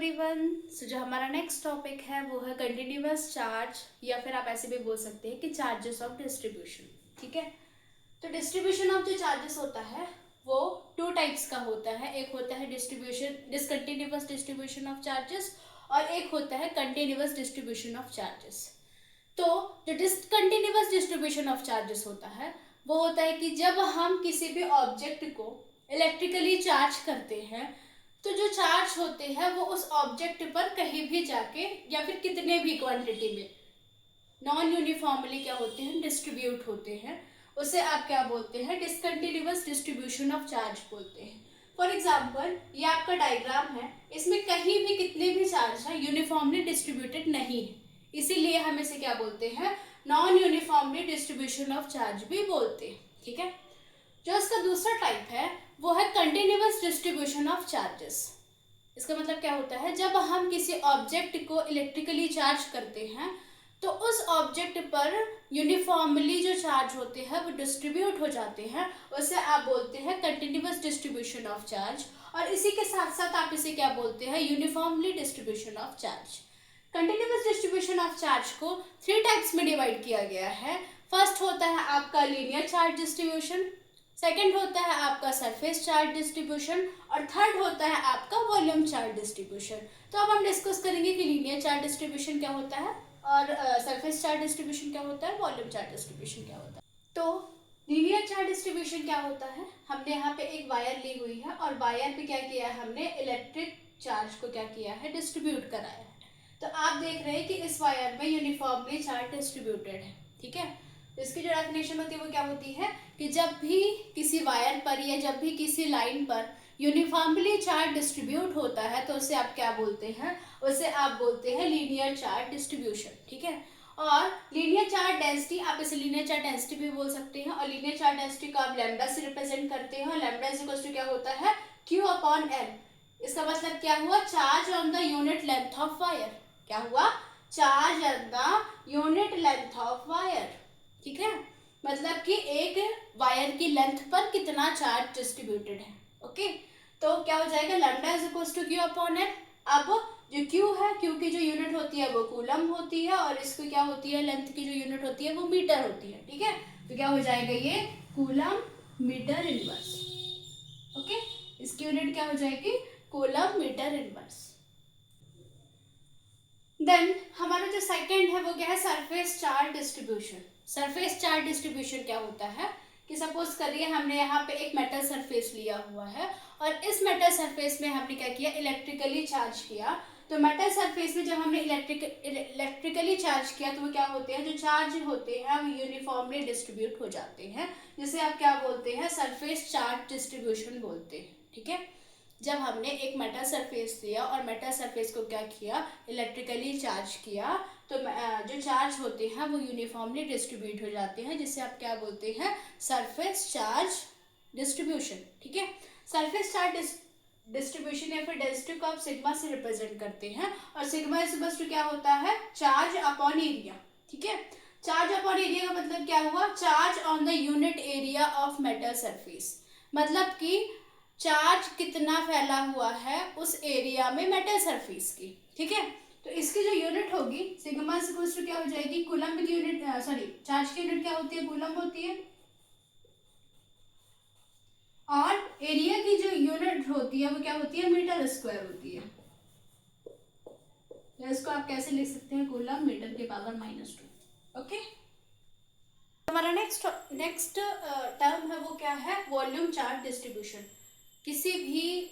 Everyone. जो हमारा next topic है वो है कंटिन्यूअस चार्ज, या फिर आप ऐसे भी बोल सकते हैं कि चार्जेस ऑफ डिस्ट्रीब्यूशन। ठीक है, तो डिस्ट्रीब्यूशन ऑफ जो चार्जेस होता है वो टू टाइप्स का होता है। एक होता है डिसकंटिन्यूअस डिस्ट्रीब्यूशन ऑफ चार्जेस और एक होता है कंटिन्यूअस डिस्ट्रीब्यूशन ऑफ चार्जेस। तो जो डिसकंटिन्यूअस डिस्ट्रीब्यूशन ऑफ चार्जेस होता है वो होता है कि जब हम किसी भी ऑब्जेक्ट को इलेक्ट्रिकली चार्ज करते हैं तो जो चार्ज होते हैं वो उस ऑब्जेक्ट पर कहीं भी जाके या फिर कितने भी क्वांटिटी में नॉन यूनिफॉर्मली क्या होते हैं, डिस्ट्रीब्यूट होते हैं। उसे आप क्या बोलते हैं, डिसकंटिन्यूअस डिस्ट्रीब्यूशन ऑफ चार्ज बोलते हैं। फॉर एग्जाम्पल ये आपका डायग्राम है, इसमें कहीं भी कितने भी चार्ज है यूनिफॉर्मली डिस्ट्रीब्यूटेड नहीं है, इसीलिए हम इसे क्या बोलते हैं, non uniformly distribution of charge भी बोलते हैं। ठीक है, जो इसका दूसरा टाइप है वो है कंटिन्यूअस डिस्ट्रीब्यूशन ऑफ चार्जेस। इसका मतलब क्या होता है, जब हम किसी ऑब्जेक्ट को इलेक्ट्रिकली चार्ज करते हैं तो उस ऑब्जेक्ट पर यूनिफॉर्मली जो चार्ज होते हैं वो डिस्ट्रीब्यूट हो जाते हैं, उसे आप बोलते हैं कंटिन्यूअस डिस्ट्रीब्यूशन ऑफ चार्ज। और इसी के साथ साथ आप इसे क्या बोलते हैं, uniformly distribution of charge. Continuous distribution of charge को थ्री टाइप्स में डिवाइड किया गया है। फर्स्ट होता है आपका लीनियर चार्ज डिस्ट्रीब्यूशन, सेकेंड होता है आपका सरफेस चार्ज डिस्ट्रीब्यूशन और थर्ड होता है आपका वॉल्यूम चार्ज डिस्ट्रीब्यूशन। तो अब हम डिस्कस करेंगे कि लीनियर चार्ज डिस्ट्रीब्यूशन क्या होता है और सरफेस चार्ज डिस्ट्रीब्यूशन क्या होता है, वॉल्यूम चार्ज डिस्ट्रीब्यूशन क्या होता है। तो लीनियर चार्ज डिस्ट्रीब्यूशन क्या होता है, हमने यहाँ पे एक वायर ली हुई है और वायर पे क्या किया है, हमने इलेक्ट्रिक चार्ज को क्या किया है, डिस्ट्रीब्यूट कराया है। तो आप देख रहे हैं कि इस वायर में यूनिफॉर्मली चार्ज डिस्ट्रीब्यूटेड है। ठीक है, इसकी जो डेफिनेशन होती है वो क्या होती है कि जब भी किसी वायर पर या जब भी किसी लाइन पर यूनिफॉर्मली चार्ज डिस्ट्रीब्यूट होता है तो उसे आप क्या बोलते हैं, उसे आप बोलते हैं लीनियर चार्ज डिस्ट्रीब्यूशन। ठीक है, और लीनियर चार्ज डेंसिटी, आप इसे लीनियर चार्ज डेंसिटी भी बोल सकते हैं और लीनियर चार्ज डेंसिटी को आप लैम्डा से रिप्रेजेंट करते हैं। लैम्डा इज इक्वल टू क्या होता है, Q अपॉन L। इसका मतलब क्या हुआ, charge on the unit length of wire. क्या हुआ, charge on the unit length of wire. ठीक है, मतलब कि एक वायर की लेंथ पर कितना चार्ज डिस्ट्रीब्यूटेड है। ओके, तो क्या हो जाएगा, lambda is equal to Q upon L। अब जो Q है, Q की जो यूनिट होती है वो कूलम होती है और इसको क्या होती है, लेंथ की जो यूनिट होती है वो मीटर होती है। ठीक है, तो क्या हो जाएगा, ये कूलम मीटर इनवर्स। ओके, इसकी यूनिट क्या हो जाएगी, कूलम मीटर इनवर्स। देन हमारा जो सेकंड है वो क्या है, surface charge distribution. Surface charge distribution क्या होता है कि सपोज करिए हमने यहाँ पे एक मेटल सरफेस लिया हुआ है और इस मेटल सरफेस में हमने क्या किया, इलेक्ट्रिकली चार्ज किया। तो मेटल सरफेस में जब हमने इलेक्ट्रिकली चार्ज किया तो वो क्या होते हैं, जो चार्ज होते हैं वो यूनिफॉर्मली डिस्ट्रीब्यूट हो जाते हैं, जिसे आप क्या बोलते हैं, सरफेस चार्ज डिस्ट्रीब्यूशन बोलते हैं। ठीक है, जब हमने एक मेटल सरफेस लिया और मेटल सरफेस को क्या किया, इलेक्ट्रिकली चार्ज किया, तो जो चार्ज होते हैं वो यूनिफॉर्मली डिस्ट्रीब्यूट हो जाते हैं, जिसे आप क्या बोलते हैं, सरफेस चार्ज डिस्ट्रीब्यूशन। ठीक है, सरफेस चार्ज डिस्ट्रीब्यूशन या फिर डेंसिटी को आप सिग्मा से रिप्रेजेंट करते हैं और सिग्मा इज इक्वल टू क्या होता है, चार्ज अपॉन एरिया। ठीक है, चार्ज अपॉन एरिया का मतलब क्या हुआ, charge on the unit area of metal surface. मतलब कि चार्ज कितना फैला हुआ है उस एरिया में मेटल सरफेस की। ठीक है, तो इसकी जो यूनिट होगी सिग्मा इक्वल टू क्या हो जाएगी, कूलम की यूनिट, सॉरी चार्ज की यूनिट क्या होती है, कूलम होती है, और एरिया की जो यूनिट होती है वो क्या होती है, मीटर स्क्वायर होती है। तो इसको आप कैसे लिख सकते हैं, कूलम मीटर के पावर -2। ओके, हमारा नेक्स्ट टर्म है वो क्या है, वॉल्यूम चार्ज डिस्ट्रीब्यूशन। किसी भी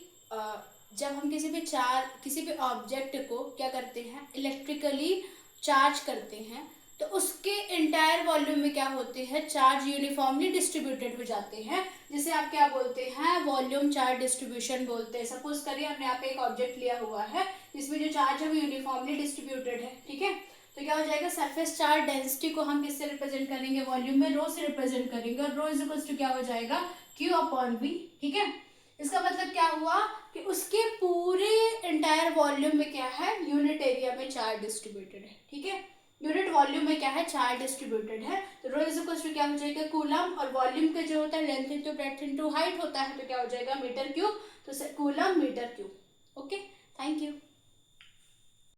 जब हम किसी भी ऑब्जेक्ट को क्या करते हैं, इलेक्ट्रिकली चार्ज करते हैं तो उसके इंटायर वॉल्यूम में क्या होते हैं, चार्ज यूनिफॉर्मली डिस्ट्रीब्यूटेड हो जाते हैं, जिसे आप क्या बोलते हैं, वॉल्यूम चार्ज डिस्ट्रीब्यूशन बोलते हैं। सपोज करिए हमने यहाँ पे एक ऑब्जेक्ट लिया हुआ है जिसमें जो चार्ज है वो यूनिफॉर्मली डिस्ट्रीब्यूटेड है। ठीक है, तो क्या हो जाएगा, सरफेस चार्ज डेंसिटी को हम किससे रिप्रेजेंट करेंगे, वॉल्यूम में रो से रिप्रेजेंट करेंगे और रो इज इक्वल टू क्या हो जाएगा, Q अपॉन V। ठीक है, इसका मतलब क्या हुआ कि उसके पूरे एंटायर वॉल्यूम में क्या है, यूनिट एरिया में चार्ज डिस्ट्रीब्यूटेड है। ठीक है, यूनिट वॉल्यूम में क्या है, चार्ज डिस्ट्रीब्यूटेड है। तो रो इज इक्वल टू क्या हो जाएगा, कूलम, और वॉल्यूम का जो होता है length into breadth into height होता है, तो क्या हो जाएगा, मीटर क्यूब। तो coulomb metre cube. Okay, thank you.